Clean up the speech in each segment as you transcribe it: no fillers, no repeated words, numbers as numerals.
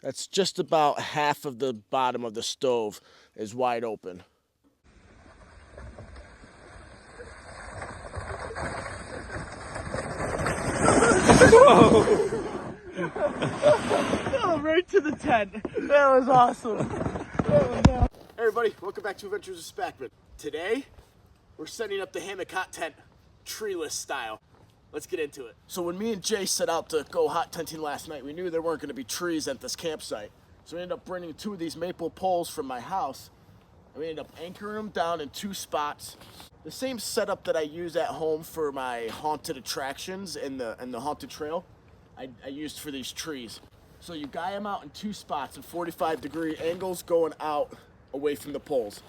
That's just about half of the bottom of the stove is wide open. Oh, right to the tent. That was awesome. Hey everybody, welcome back to Adventures of Spackmann. Today, we're setting up the hammock hot tent treeless style. Let's get into it. So when me and Jay set out to go hot tenting last night, we knew there weren't going to be trees at this campsite. So we ended up bringing 2 of these maple poles from my house, and we ended up anchoring them down in 2 spots. The same setup that I use at home for my haunted attractions and the haunted trail, I used for these trees. So you guy them out in 2 spots at 45-degree angles going out away from the poles.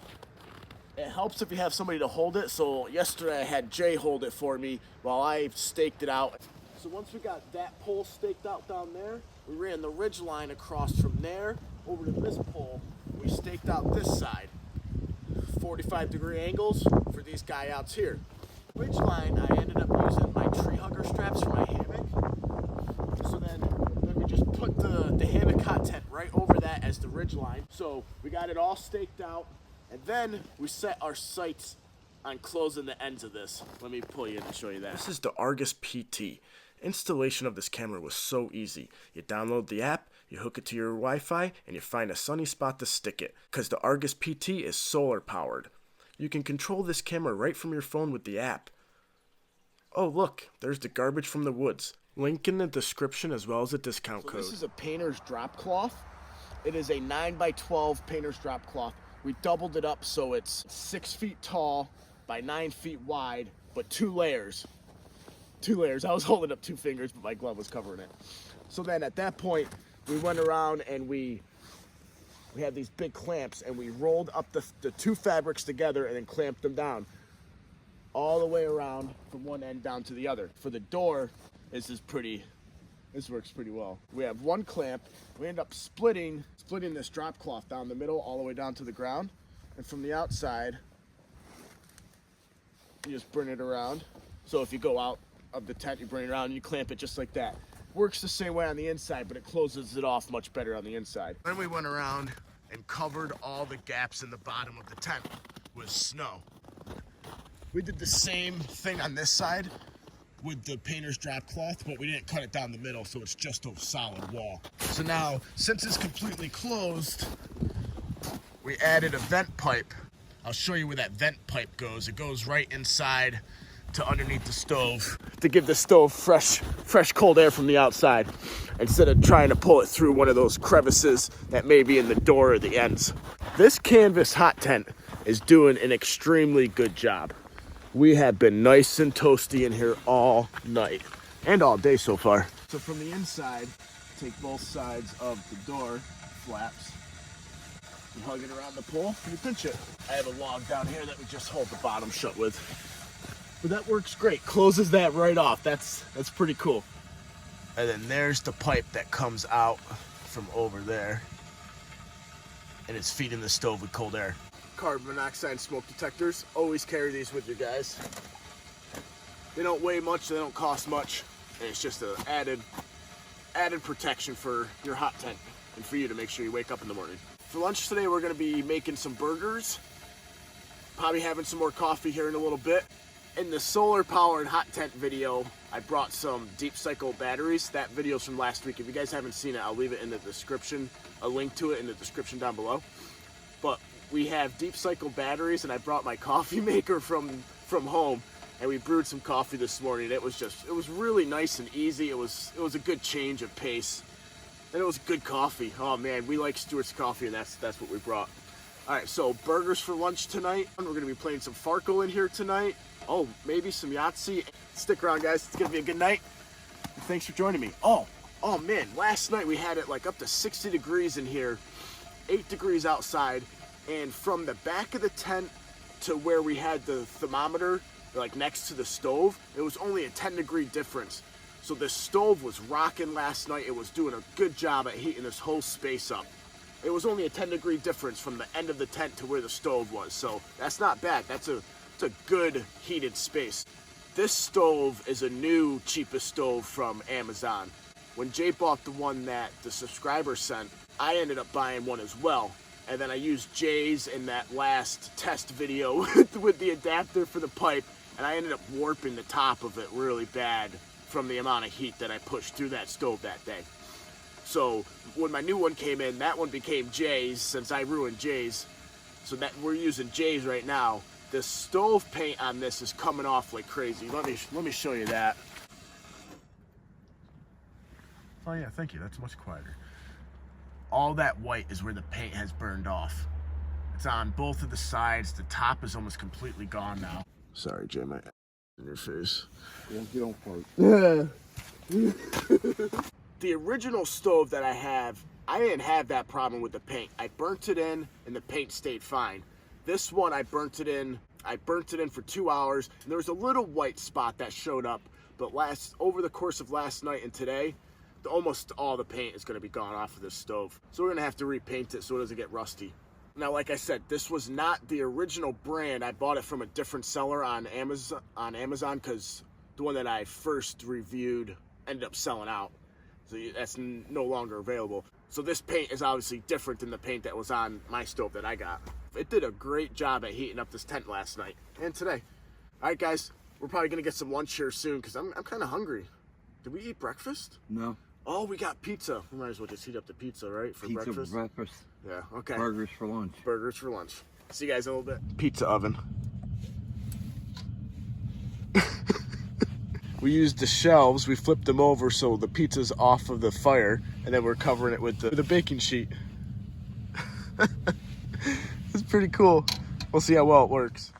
It helps if you have somebody to hold it. So yesterday I had Jay hold it for me while I staked it out. So once we got that pole staked out down there, we ran the ridge line across from there over to this pole. We staked out this side, 45-degree angles for these guy outs here. Ridge line, I ended up using my tree hugger straps for my hammock. So then we just put the hammock hot tent right over that as the ridge line. So we got it all staked out. And then we set our sights on closing the ends of this. Let me pull you in and show you that. This is the Argus PT. Installation of this camera was so easy. You download the app, you hook it to your Wi-Fi, and you find a sunny spot to stick it. Because the Argus PT is solar powered. You can control this camera right from your phone with the app. Oh look, there's the garbage from the woods. Link in the description as well as a discount code. This is a painter's drop cloth. It is a 9x12 painter's drop cloth. We doubled it up so it's 6 feet tall by 9 feet wide, but 2 layers. 2 layers. I was holding up 2 fingers, but my glove was covering it. So then at that point, we went around and we had these big clamps and we rolled up the 2 fabrics together and then clamped them down all the way around from one end down to the other. For the door, this works pretty well. We have 1 clamp. We end up splitting this drop cloth down the middle all the way down to the ground. And from the outside, you just bring it around. So if you go out of the tent, you bring it around and you clamp it just like that. Works the same way on the inside, but it closes it off much better on the inside. Then we went around and covered all the gaps in the bottom of the tent with snow. We did the same thing on this side with the painter's drop cloth, but we didn't cut it down the middle, so it's just a solid wall. So now, since it's completely closed, we added a vent pipe. I'll show you where that vent pipe goes. It goes right inside to underneath the stove to give the stove fresh cold air from the outside instead of trying to pull it through one of those crevices that may be in the door or the ends. This canvas hot tent is doing an extremely good job. We have been nice and toasty in here all night and all day so far. So from the inside, take both sides of the door flaps, you hug it around the pole, and you pinch it. I have a log down here that we just hold the bottom shut with. But that works great. Closes that right off. That's pretty cool. And then there's the pipe that comes out from over there, and it's feeding the stove with cold air. Carbon monoxide smoke detectors. Always carry these with you guys. They don't weigh much, they don't cost much, and it's just an added protection for your hot tent and for you to make sure you wake up in the morning. For lunch today, we're going to be making some burgers, probably having some more coffee here in a little bit. In the solar powered hot tent video, I brought some deep cycle batteries. That video's from last week. If you guys haven't seen it, I'll leave it in the description, a link to it in the description down below. But we have deep cycle batteries, and I brought my coffee maker from home, and we brewed some coffee this morning. It was really nice and easy. It was a good change of pace, and it was good coffee. Oh man, we like Stewart's coffee, and that's what we brought. All right, so burgers for lunch tonight. We're gonna be playing some Farkle in here tonight. Oh, maybe some Yahtzee. Stick around, guys. It's gonna be a good night. Thanks for joining me. Oh man, last night we had it like up to 60 degrees in here, 8 degrees outside. And from the back of the tent to where we had the thermometer, like next to the stove, it was only a 10-degree difference. So the stove was rocking last night. It was doing a good job at heating this whole space up. It was only a 10-degree difference from the end of the tent to where the stove was. So that's not bad. It's a good heated space. This stove is a new cheapest stove from Amazon. when Jay bought the one that the subscriber sent, I ended up buying one as well. And then I used Jay's in that last test video with the adapter for the pipe, and I ended up warping the top of it really bad from the amount of heat that I pushed through that stove that day. So when my new one came in, that one became Jay's since I ruined Jay's. So that we're using Jay's right now. The stove paint on this is coming off like crazy. Let me show you that. Oh yeah, thank you. That's much quieter. All that white is where the paint has burned off. It's on both of the sides. The top is almost completely gone now. Sorry, Jay, my in your face. You don't fart. The original stove that I have, I didn't have that problem with the paint. I burnt it in and the paint stayed fine. This one, I burnt it in for 2 hours, and there was a little white spot that showed up, but over the course of last night and today, almost all the paint is going to be gone off of this stove. So we're going to have to repaint it so it doesn't get rusty. Now, like I said, this was not the original brand. I bought it from a different seller on Amazon because the one that I first reviewed ended up selling out. So that's no longer available. So this paint is obviously different than the paint that was on my stove that I got. It did a great job at heating up this tent last night and today. All right, guys, we're probably going to get some lunch here soon because I'm kind of hungry. Did we eat breakfast? No. Oh, we got pizza. We might as well just heat up the pizza, right? For Pizza breakfast? breakfast. Yeah, okay. Burgers for lunch. Burgers for lunch. See you guys in a little bit. Pizza oven. We used the shelves, we flipped them over so the pizza's off of the fire, and then we're covering it with the baking sheet. It's pretty cool. We'll see how well it works.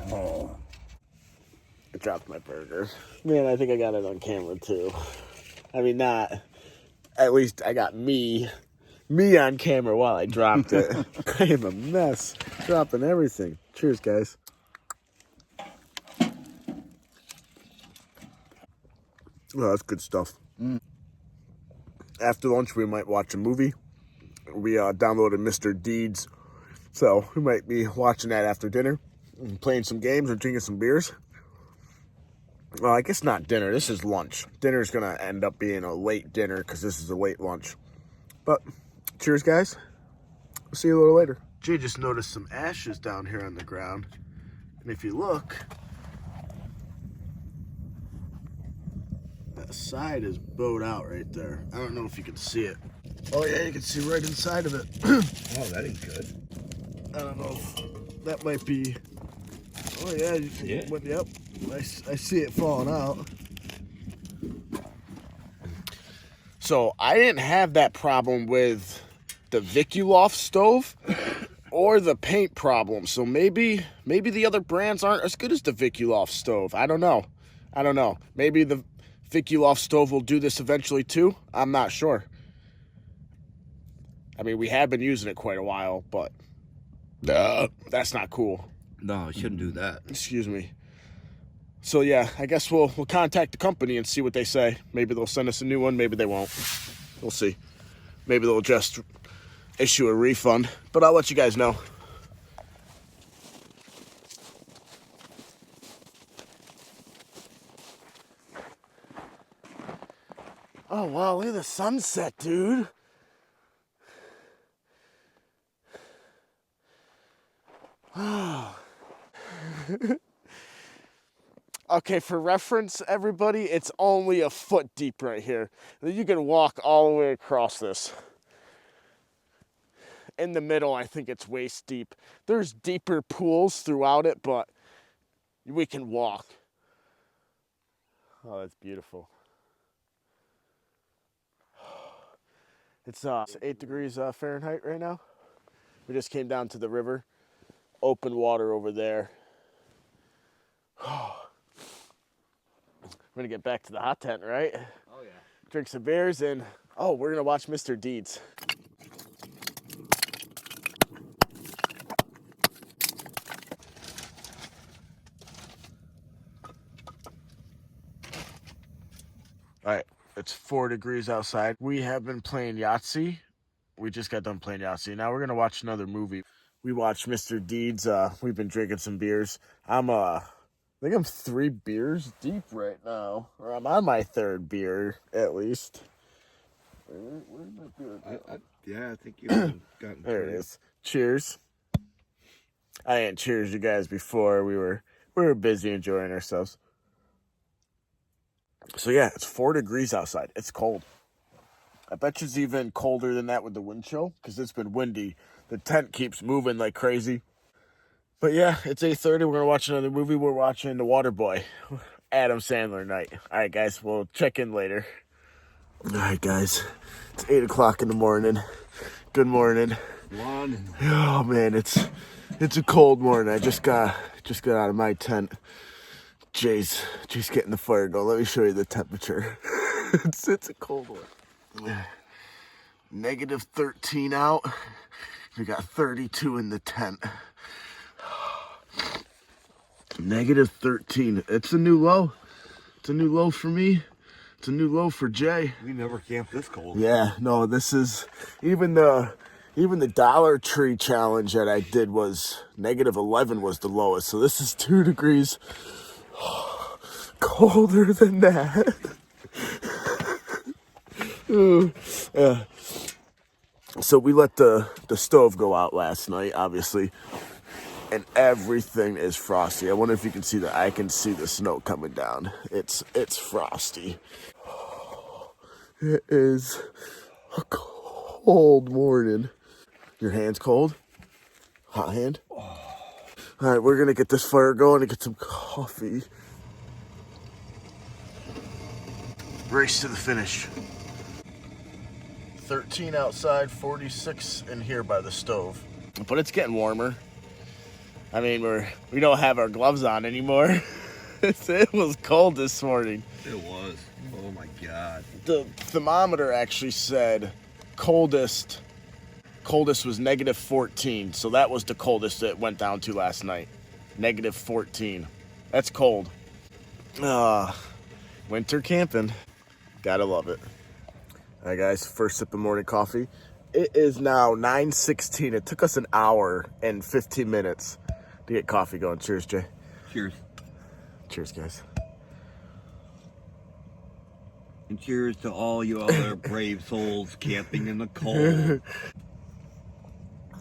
Oh. I dropped my burger. Man, I think I got it on camera too. I mean, not, at least I got me on camera while I dropped it. I am a mess, dropping everything. Cheers, guys. Oh, that's good stuff. After lunch, we might watch a movie. We downloaded Mr. Deeds, so we might be watching that after dinner, and playing some games or drinking some beers. Well, I guess not dinner. This is lunch. Dinner's going to end up being a late dinner because this is a late lunch. But cheers, guys. We'll see you a little later. Jay just noticed some ashes down here on the ground. And if you look, that side is bowed out right there. I don't know if you can see it. Oh, yeah, you can see right inside of it. Oh, that ain't good. I don't know if that might be... Oh, yeah. You see it? Yep. I see it falling out. So I didn't have that problem with the Viculoft stove or the paint problem. So maybe the other brands aren't as good as the Viculoft stove. I don't know. Maybe the Viculoft stove will do this eventually too. I'm not sure. I mean, we have been using it quite a while, but that's not cool. No, I shouldn't do that. Excuse me. So yeah, I guess we'll contact the company and see what they say. Maybe they'll send us a new one. Maybe they won't. We'll see. Maybe they'll just issue a refund. But I'll let you guys know. Oh wow, look at the sunset, dude. Okay, for reference, everybody, it's only a foot deep right here. You can walk all the way across this. In the middle, I think it's waist deep. There's deeper pools throughout it, but We can walk. Oh, that's beautiful. It's 8 degrees Fahrenheit right now. We just came down to the river. Open water over there. We're gonna get back to the hot tent, right? Oh yeah. Drink some beers and we're gonna watch Mr. Deeds. All right, it's 4 degrees outside. We have been playing Yahtzee. We just got done playing Yahtzee. Now we're gonna watch another movie. We watched Mr. Deeds. We've been drinking some beers. I think I'm 3 beers deep right now, or I'm on my 3rd beer at least. Where's my beer? Yeah, I think you've gotten There it is. Cheers. I ain't cheers you guys before. We were busy enjoying ourselves. So yeah, it's 4 degrees outside. It's cold. I bet you it's even colder than that with the wind chill because it's been windy. The tent keeps moving like crazy. But yeah, it's 8:30. We're gonna watch another movie. We're watching The Waterboy, Adam Sandler night. All right, guys, we'll check in later. All right, guys, it's 8 o'clock in the morning. Good morning. Oh man, it's a cold morning. I just got out of my tent. Jay's getting the fire going. Let me show you the temperature. it's a cold one. Negative 13 out. We got 32 in the tent. Negative 13. It's a new low. It's a new low for me. It's a new low for Jay. We never camped this cold. Yeah, no, this is even the Dollar Tree challenge that I did was negative 11 was the lowest. So this is 2 degrees colder than that. Yeah. So we let the stove go out last night, obviously, and everything is frosty. I wonder if you can see that. I can see the snow coming down. It's frosty. It is a cold morning. Your hand's cold? Hot hand? All right, we're gonna get this fire going and get some coffee. Race to the finish. 13 outside, 46 in here by the stove. But it's getting warmer. I mean, we don't have our gloves on anymore. It was cold this morning. It was. Oh my God. The thermometer actually said coldest was negative 14. So that was the coldest it went down to last night. Negative 14. That's cold. Winter camping. Gotta love it. All right, guys, first sip of morning coffee. It is now 9:16. It took us an hour and 15 minutes to get coffee going. Cheers, Jay. Cheers. Cheers, guys. And cheers to all you other brave souls camping in the cold.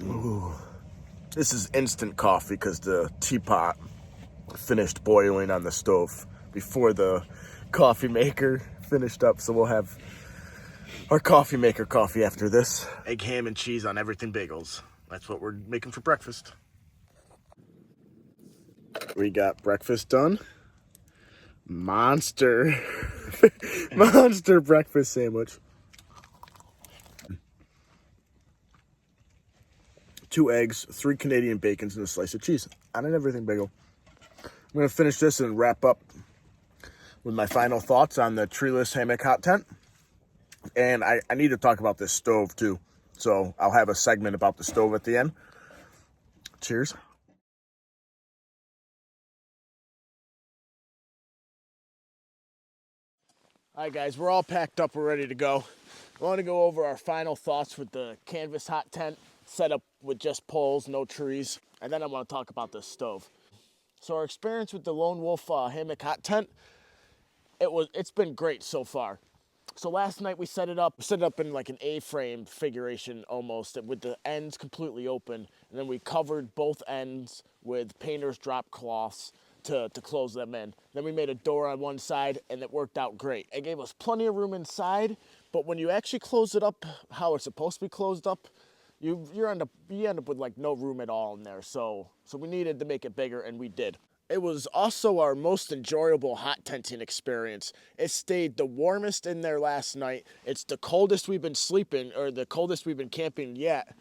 Ooh. This is instant coffee because the teapot finished boiling on the stove before the coffee maker finished up. So we'll have our coffee maker coffee after this. Egg, ham, and cheese on everything bagels. That's what we're making for breakfast. We got breakfast done. Monster breakfast sandwich. 2 eggs, 3 Canadian bacons, and a slice of cheese on an everything bagel. I'm gonna finish this and wrap up with my final thoughts on the Treeless Hammock Hot Tent. And I need to talk about this stove too. So I'll have a segment about the stove at the end. Cheers. All right, guys, we're all packed up. We're ready to go. I want to go over our final thoughts with the canvas hot tent set up with just poles, no trees. And then I want to talk about the stove. So our experience with the Lone Wolf Hammock Hot Tent, it's been great so far. So last night we set it up in like an A-frame configuration almost, with the ends completely open. And then we covered both ends with painter's drop cloths to close them in. Then we made a door on one side and it worked out great. It gave us plenty of room inside, but when you actually close it up how it's supposed to be closed up, you end up with like no room at all in there. So we needed to make it bigger, and we did. It was also our most enjoyable hot tenting experience. It stayed the warmest in there last night. It's the coldest we've been sleeping, or the coldest we've been camping yet,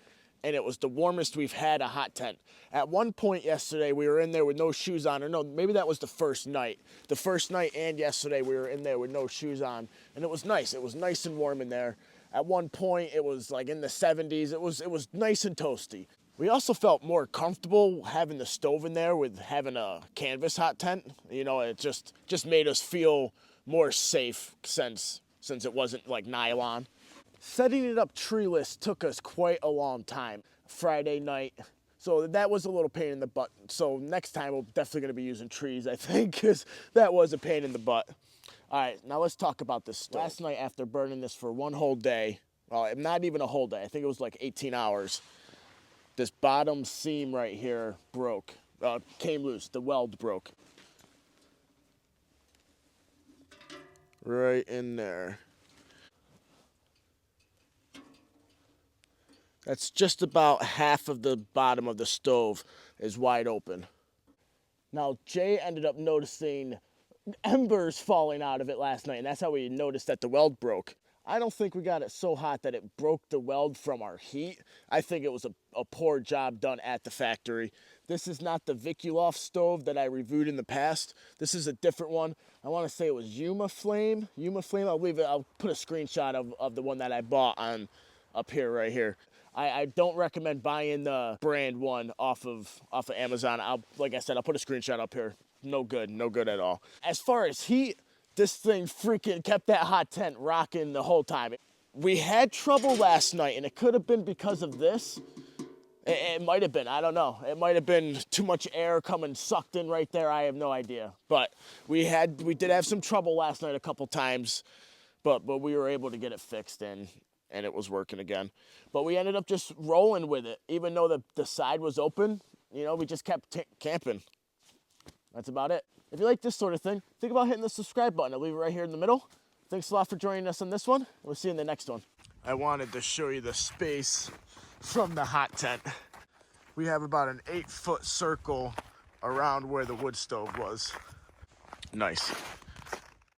and it was the warmest we've had a hot tent. At one point yesterday, we were in there with no shoes on, or no, maybe that was the first night. The first night and yesterday, we were in there with no shoes on, and it was nice. It was nice and warm in there. At one point, it was like in the 70s. It was nice and toasty. We also felt more comfortable having the stove in there with having a canvas hot tent. You know, it just made us feel more safe since it wasn't like nylon. Setting it up treeless took us quite a long time. Friday night, so that was a little pain in the butt. So next time we're definitely gonna be using trees, I think, because that was a pain in the butt. All right, now let's talk about this stove. Last night after burning this for one whole day, well, not even a whole day, I think it was like 18 hours, this bottom seam right here broke, came loose, the weld broke. Right in there. That's just about half of the bottom of the stove is wide open. Now, Jay ended up noticing embers falling out of it last night, and that's how we noticed that the weld broke. I don't think we got it so hot that it broke the weld from our heat. I think it was a poor job done at the factory. This is not the Viculoft stove that I reviewed in the past. This is a different one. I want to say it was Yuma Flame. I'll put a screenshot of the one that I bought on up here, right here. I don't recommend buying the brand one off of Amazon. Like I said, I'll put a screenshot up here. No good at all. As far as heat, this thing freaking kept that hot tent rocking the whole time. We had trouble last night, and it could have been because of this. It might have been, I don't know. It might have been too much air coming sucked in right there. I have no idea. But we did have some trouble last night a couple times, but we were able to get it fixed and it was working again. But we ended up just rolling with it. Even though the side was open, you know, we just kept camping. That's about it. If you like this sort of thing, think about hitting the subscribe button. I'll leave it right here in the middle. Thanks a lot for joining us on this one. We'll see you in the next one. I wanted to show you the space from the hot tent. We have about an 8-foot circle around where the wood stove was. Nice.